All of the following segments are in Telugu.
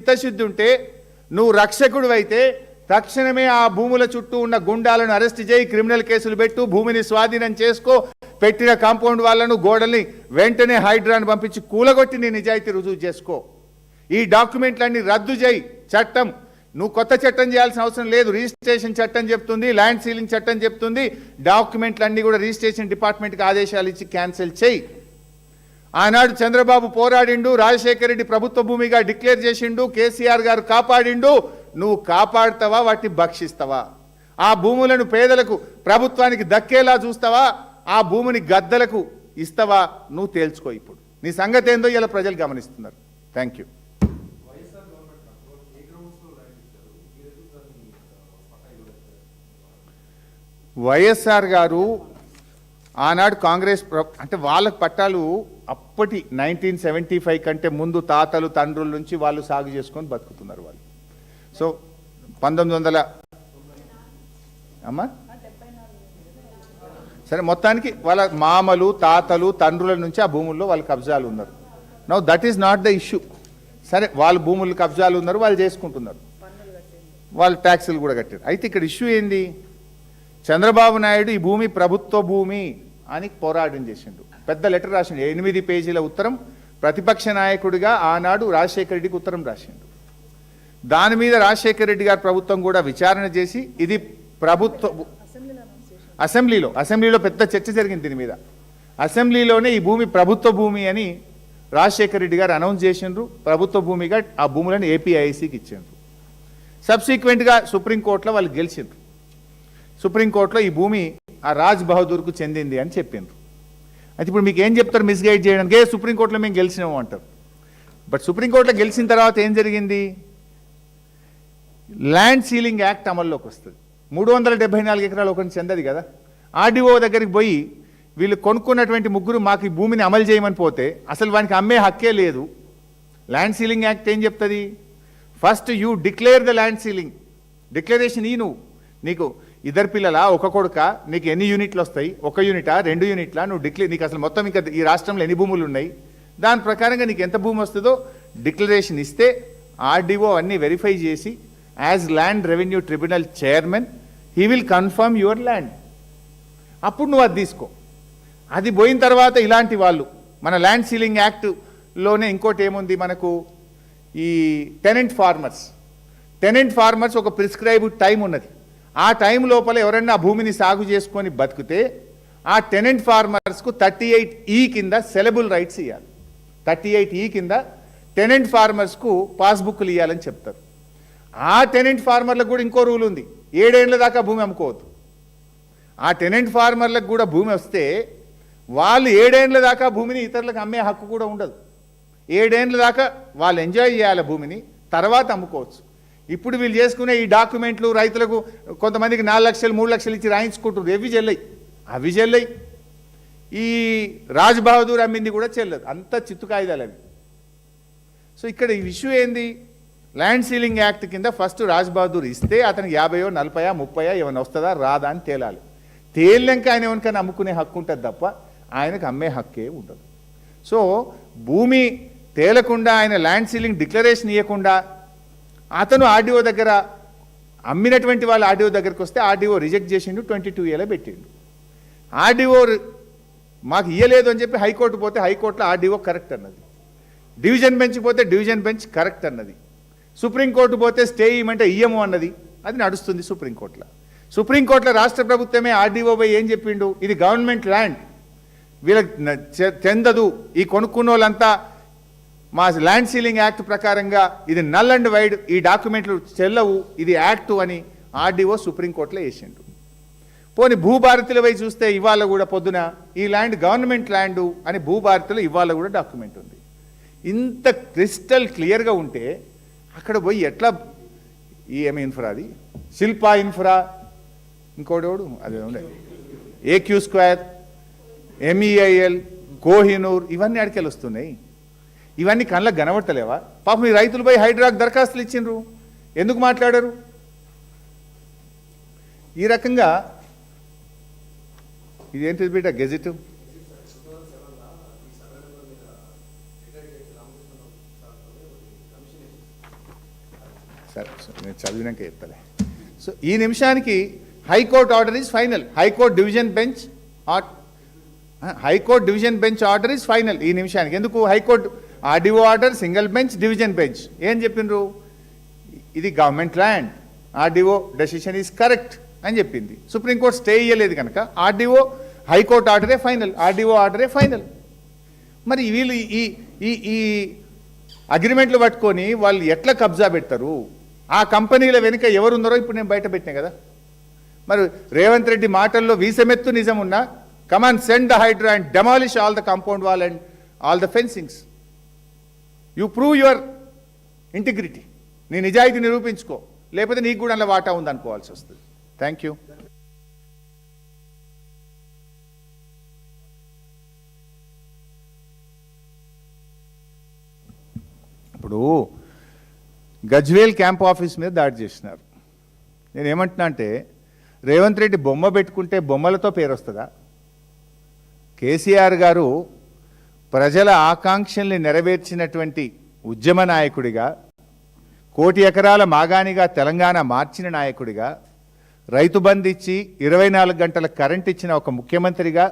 చిత్తశుద్ధి ఉంటే నువ్వు రక్షకుడు అయితే తక్షణమే ఆ భూముల చుట్టూ ఉన్న గుండాలను అరెస్ట్ చేయి, క్రిమినల్ కేసులు పెట్టు, భూమిని స్వాధీనం చేసుకో, పెట్టిన కాంపౌండ్ వాళ్ళను గోడల్ని వెంటనే హైడ్రాను పంపించి కూలగొట్టి నీ నిజాయితీ రుజువు చేసుకో. ఈ డాక్యుమెంట్లన్నీ రద్దు చేయి. చట్టం నువ్వు కొత్త చట్టం చేయాల్సిన అవసరం లేదు. రిజిస్ట్రేషన్ చట్టం చెప్తుంది, ల్యాండ్ సీలింగ్ చట్టం చెప్తుంది. డాక్యుమెంట్లన్నీ కూడా రిజిస్ట్రేషన్ డిపార్ట్మెంట్కి ఆదేశాలు ఇచ్చి క్యాన్సిల్ చేయి. ఆనాడు చంద్రబాబు పోరాడిండు, రాజశేఖర రెడ్డి ప్రభుత్వ భూమిగా డిక్లేర్ చేసిండు, కేసీఆర్ గారు కాపాడిండు. నువ్వు కాపాడుతావా, వాటిని భక్షిస్తావా? ఆ భూములను పేదలకు ప్రభుత్వానికి దక్కేలా చూస్తావా, ఆ భూమిని గద్దలకు ఇస్తావా? నువ్వు తేల్చుకో. ఇప్పుడు నీ సంగతి ఏందో ఇలా ప్రజలు గమనిస్తున్నారు. Thank you. వైఎస్ఆర్ గారు ఆనాడు కాంగ్రెస్ అంటే వాళ్ళకు పట్టాలు అప్పటి 1975 కంటే ముందు తాతలు తండ్రుల నుంచి వాళ్ళు సాగు చేసుకొని బతుకుతున్నారు వాళ్ళు. సో 1900 అమ్మా సరే మొత్తానికి వాళ్ళ మామలు తాతలు తండ్రుల నుంచి ఆ భూముల్లో వాళ్ళ కబ్జాలు ఉన్నారు. Now that is not the issue. సరే వాళ్ళ భూములు కబ్జాలు ఉన్నారు, వాళ్ళు చేసుకుంటున్నారు, వాళ్ళు ట్యాక్సులు కూడా కట్టారు. అయితే ఇక్కడ ఇష్యూ ఏంది? చంద్రబాబు నాయుడు ఈ భూమి ప్రభుత్వ భూమి అని పోరాటం చేసిండు. పెద్ద లెటర్ రాసిండు, 8 పేజీల ఉత్తరం. ప్రతిపక్ష నాయకుడిగా ఆనాడు రాజశేఖర రెడ్డికి ఉత్తరం రాసిండు. దాని మీద రాజశేఖర రెడ్డి గారి ప్రభుత్వం కూడా విచారణ చేసి ఇది ప్రభుత్వ అసెంబ్లీలో పెద్ద చర్చ జరిగింది దీని మీద. అసెంబ్లీలోనే ఈ భూమి ప్రభుత్వ భూమి అని రాజశేఖర రెడ్డి గారు అనౌన్స్ చేసిండ్రు. ప్రభుత్వ భూమిగా ఆ భూములను ఏపీఐసికి ఇచ్చిండ్రు. సబ్సిక్వెంట్గా సుప్రీంకోర్టులో వాళ్ళు గెలిచిండ్రు. సుప్రీంకోర్టులో ఈ భూమి ఆ రాజ్ బహదూర్కు చెందింది అని చెప్పిండ్రు. అయితే ఇప్పుడు మీకు ఏం చెప్తారు మిస్గైడ్ చేయడానికి? సుప్రీంకోర్టులో మేము గెలిచినాము అంటారు. బట్ సుప్రీంకోర్టులో గెలిచిన తర్వాత ఏం జరిగింది? ల్యాండ్ సీలింగ్ యాక్ట్ అమల్లోకి వస్తుంది. 374 ఎకరాలు ఒకటి చెందది కదా. ఆర్డీఓ దగ్గరికి పోయి వీళ్ళు కొనుక్కున్నటువంటి ముగ్గురు మాకు ఈ భూమిని అమలు చేయమని పోతే అసలు వానికి అమ్మే హక్కే లేదు. ల్యాండ్ సీలింగ్ యాక్ట్ ఏం చెప్తుంది? First you declare the land ceiling. Declaration నువ్వు నీకు ఇద్దరు పిల్లలా, ఒక కొడుక, నీకు ఎన్ని యూనిట్లు వస్తాయి, 1 యూనిటా 2 యూనిట్లా, నువ్వు నీకు అసలు మొత్తం ఇంకా ఈ రాష్ట్రంలో ఎన్ని భూములు ఉన్నాయి, దాని ప్రకారంగా నీకు ఎంత భూమి వస్తుందో డిక్లరేషన్ ఇస్తే ఆర్డీఓ అన్నీ వెరిఫై చేసి as land revenue tribunal chairman he will confirm your land. అప్పుడు నువ్వు అది తీసుకో. అది పోయిన తర్వాత ఇలాంటి వాళ్ళు మన ల్యాండ్ సీలింగ్ యాక్ట్లోనే ఇంకోటి ఏముంది మనకు, ఈ టెనెంట్ ఫార్మర్స్ ఒక ప్రిస్క్రైబ్డ్ టైం ఉన్నది. ఆ టైం లోపల ఎవరన్నా ఆ భూమిని సాగు చేసుకొని బతికితే ఆ టెనెంట్ ఫార్మర్స్కు 38E కింద సెలబుల్ రైట్స్ ఇవ్వాలి. 38E కింద టెనెంట్ ఫార్మర్స్కు పాస్బుక్లు ఇవ్వాలని చెప్తారు. ఆ టెనెంట్ ఫార్మర్లకు కూడా ఇంకో రూల్ ఉంది, 7 ఏళ్ల దాకా భూమి అమ్ముకోవద్దు. ఆ టెనెంట్ ఫార్మర్లకు కూడా భూమి వస్తే వాళ్ళు 7 ఏళ్ల దాకా భూమిని ఇతరులకు అమ్మే హక్కు కూడా ఉండదు. 7 ఏళ్ల దాకా వాళ్ళు ఎంజాయ్ చేయాలి భూమిని, తర్వాత అమ్ముకోవచ్చు. ఇప్పుడు వీళ్ళు చేసుకునే ఈ డాక్యుమెంట్లు రైతులకు కొంతమందికి 4 లక్షలు 3 లక్షలు ఇచ్చి రాయించుకుంటున్నారు. అవి చెల్లయి. ఈ రాజ్ బహదూర్ అమ్మింది కూడా చెల్లదు. అంత చిత్తు కాయిదాలు అవి. సో ఇక్కడ ఈ ఇష్యూ ఏంది? ల్యాండ్ సీలింగ్ యాక్ట్ కింద ఫస్ట్ రాజ్ బహదూర్ ఇస్తే అతనికి 50, 40, 30 ఏమైనా వస్తుందా రాదా అని తేలాలి. తేలినాక ఆయన ఎవరికైనా అమ్ముకునే హక్కు ఉంటుంది తప్ప ఆయనకు అమ్మే హక్కే ఉండదు. సో భూమి తేలకుండా ఆయన ల్యాండ్ సీలింగ్ డిక్లరేషన్ ఇవ్వకుండా అతను ఆర్డీఓ దగ్గర అమ్మినటువంటి వాళ్ళు ఆర్డీఓ దగ్గరికి వస్తే ఆర్డీఓ రిజెక్ట్ చేసిండు, 22A పెట్టిండు. ఆర్డీఓ మాకు ఇయ్యలేదు అని చెప్పి హైకోర్టు పోతే హైకోర్టులో ఆర్డీఓ కరెక్ట్ అన్నది, డివిజన్ బెంచ్ పోతే డివిజన్ బెంచ్ కరెక్ట్ అన్నది, సుప్రీంకోర్టు పోతే స్టే ఇవ్వమంటే ఇయ్యము అన్నది. అది నడుస్తుంది సుప్రీంకోర్టులో. సుప్రీంకోర్టులో రాష్ట్ర ప్రభుత్వమే ఆర్డీఓ పోయి ఏం చెప్పిండు? ఇది గవర్నమెంట్ ల్యాండ్, వీళ్ళకి చెందదు, ఈ కొనుక్కున్న వాళ్ళంతా మా ల్యాండ్ సీలింగ్ యాక్ట్ ప్రకారంగా ఇది నల్ అండ్ వైడ్, ఈ డాక్యుమెంట్లు చెల్లవు, ఇది యాక్టు అని ఆర్డీఓ సుప్రీంకోర్టులో వేసిండు. పోనీ భూభారతిల వై చూస్తే ఇవాళ కూడా పొద్దున ఈ ల్యాండ్ గవర్నమెంట్ ల్యాండు అని భూభారతిలో ఇవాళ కూడా డాక్యుమెంట్ ఉంది. ఇంత క్రిస్టల్ క్లియర్గా ఉంటే అక్కడ పోయి ఎట్లా ఏమి ఇన్ఫ్రా, అది శిల్పా ఇన్ఫ్రా, ఇంకోటి అదే ఉండే AQ2, MEIL, కోహినూర్, ఇవన్నీ అడికెళ్ళి వస్తున్నాయి. ఇవన్నీ కళ్ళకు కనబడతలేవా? పాపం ఈ రైతులపై హైడ్రాక్ దరఖాస్తులు ఇచ్చిండ్రు, ఎందుకు మాట్లాడారు? ఈ రకంగా ఇదేంటిది బిడ్డ గెజిట్? సరే నేను చదివినాక చెప్తాలే. సో ఈ నిమిషానికి high court order is final. High court division bench order is final ఈ నిమిషానికి. ఎందుకు high court RDO order, single bench, division bench ఏం చెప్పిండ్రు? ఇది government land, RDO decision is correct అని చెప్పింది. సుప్రీంకోర్టు స్టే ఇయ్యలేదు కనుక ఆర్డీఓ హైకోర్టు ఆర్డరే ఫైనల్, ఆర్డీఓ ఆర్డరే ఫైనల్. మరి వీళ్ళు ఈ ఈ ఈ అగ్రిమెంట్లు పట్టుకొని వాళ్ళు ఎట్లా కబ్జా పెడతారు? ఆ కంపెనీల వెనుక ఎవరున్నారో ఇప్పుడు నేను బయట పెట్టినా కదా. మరి రేవంత్ రెడ్డి మాటల్లో వీసమెత్తు నిజం ఉన్నా, come on send the HYDRAA and demolish all the compound wall and all the fencings. You prove your integrity. నీ నిజాయితీ నిరూపించుకో, లేకపోతే నీకు కూడా అలా వాటా ఉందనుకోవాల్సి వస్తుంది. Thank you. ఇప్పుడు గజ్వేల్ క్యాంప్ ఆఫీస్ మీద దాడి చేసినారు. నేను ఏమంటున్నా అంటే, రేవంత్ రెడ్డి బొమ్మ పెట్టుకుంటే బొమ్మలతో పేరు వస్తుందా? కేసీఆర్ గారు ప్రజల ఆకాంక్షల్ని నెరవేర్చినటువంటి ఉద్యమ నాయకుడిగా, 1 కోటి ఎకరాల మాగాణిగా తెలంగాణ మార్చిన నాయకుడిగా, రైతు బంధు ఇచ్చి 24 గంటల కరెంట్ ఇచ్చిన ఒక ముఖ్యమంత్రిగా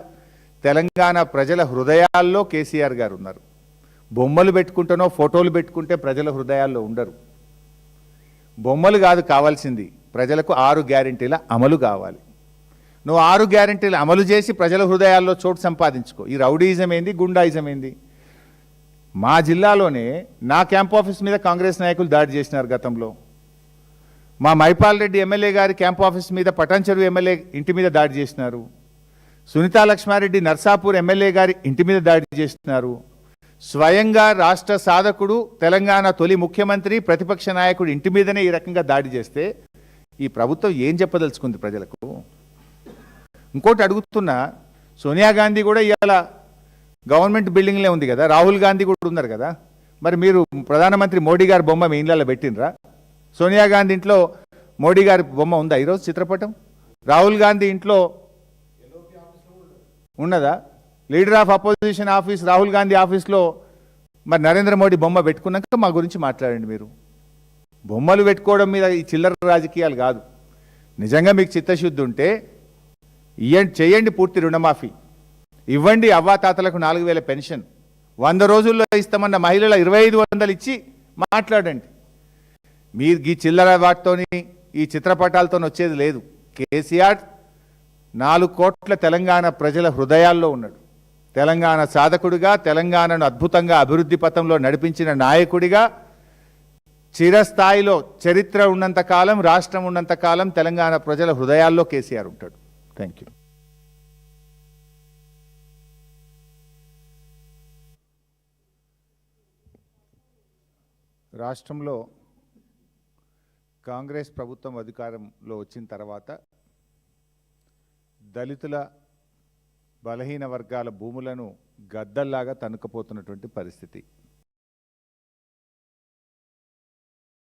తెలంగాణ ప్రజల హృదయాల్లో కేసీఆర్ గారు ఉన్నారు. బొమ్మలు పెట్టుకుంటేనో ఫోటోలు పెట్టుకుంటే ప్రజల హృదయాల్లో ఉండరు. బొమ్మలు కాదు కావాల్సింది, ప్రజలకు 6 గ్యారెంటీల అమలు కావాలి. నువ్వు 6 గ్యారెంటీలు అమలు చేసి ప్రజల హృదయాల్లో చోటు సంపాదించుకో. ఈ రౌడీయిజం ఏంది, గుండాయిజం ఏంది? మా జిల్లాలోనే నా క్యాంప్ ఆఫీస్ మీద కాంగ్రెస్ నాయకులు దాడి చేసినారు గతంలో. మా మైపాల్ రెడ్డి ఎమ్మెల్యే గారి క్యాంప్ ఆఫీస్ మీద పటాన్చెరు ఎమ్మెల్యే ఇంటి మీద దాడి చేసినారు. సునీతా లక్ష్మారెడ్డి నర్సాపూర్ ఎమ్మెల్యే గారి ఇంటి మీద దాడి చేస్తున్నారు. స్వయంగా రాష్ట్ర సాధకుడు, తెలంగాణ తొలి ముఖ్యమంత్రి, ప్రతిపక్ష నాయకుడు ఇంటి మీదనే ఈ రకంగా దాడి చేస్తే ఈ ప్రభుత్వం ఏం చెప్పదలుచుకుంది ప్రజలకు? ఇంకోటి అడుగుతున్నా, సోనియా గాంధీ కూడా ఇవాళ గవర్నమెంట్ బిల్డింగ్లే ఉంది కదా, రాహుల్ గాంధీ కూడా ఉన్నారు కదా. మరి మీరు ప్రధానమంత్రి మోడీ గారి బొమ్మ మీ ఇళ్ళలో పెట్టినరా? సోనియా గాంధీ ఇంట్లో మోడీ గారి బొమ్మ ఉందా ఈరోజు చిత్రపటం? రాహుల్ గాంధీ ఇంట్లో ఉన్నదా? Leader of opposition office Rahul Gandhi ఆఫీస్లో మరి నరేంద్ర మోడీ బొమ్మ పెట్టుకున్నాక మా గురించి మాట్లాడండి. మీరు బొమ్మలు పెట్టుకోవడం మీద ఈ చిల్లర రాజకీయాలు కాదు. నిజంగా మీకు చిత్తశుద్ధి ఉంటే చేయండి, పూర్తి రుణమాఫీ ఇవ్వండి, అవ్వాతాతలకు 4,000 పెన్షన్, 100 రోజుల్లో ఇస్తామన్న మహిళల 2,500 ఇచ్చి మాట్లాడండి. మీరు ఈ చిల్లర వాటితోని ఈ చిత్రపటాలతో వచ్చేది లేదు. కేసీఆర్ 4 కోట్ల తెలంగాణ ప్రజల హృదయాల్లో ఉన్నాడు. తెలంగాణ సాధకుడిగా, తెలంగాణను అద్భుతంగా అభివృద్ధి పథంలో నడిపించిన నాయకుడిగా, చిరస్థాయిలో చరిత్ర ఉన్నంతకాలం, రాష్ట్రం ఉన్నంతకాలం తెలంగాణ ప్రజల హృదయాల్లో కేసీఆర్ ఉంటాడు. Thank you. రాష్ట్రంలో కాంగ్రెస్ ప్రభుత్వం అధికారంలో వచ్చిన తర్వాత దళితుల, బలహీన వర్గాల భూములను గద్దల్లాగా తన్నుకుపోతున్నటువంటి పరిస్థితి.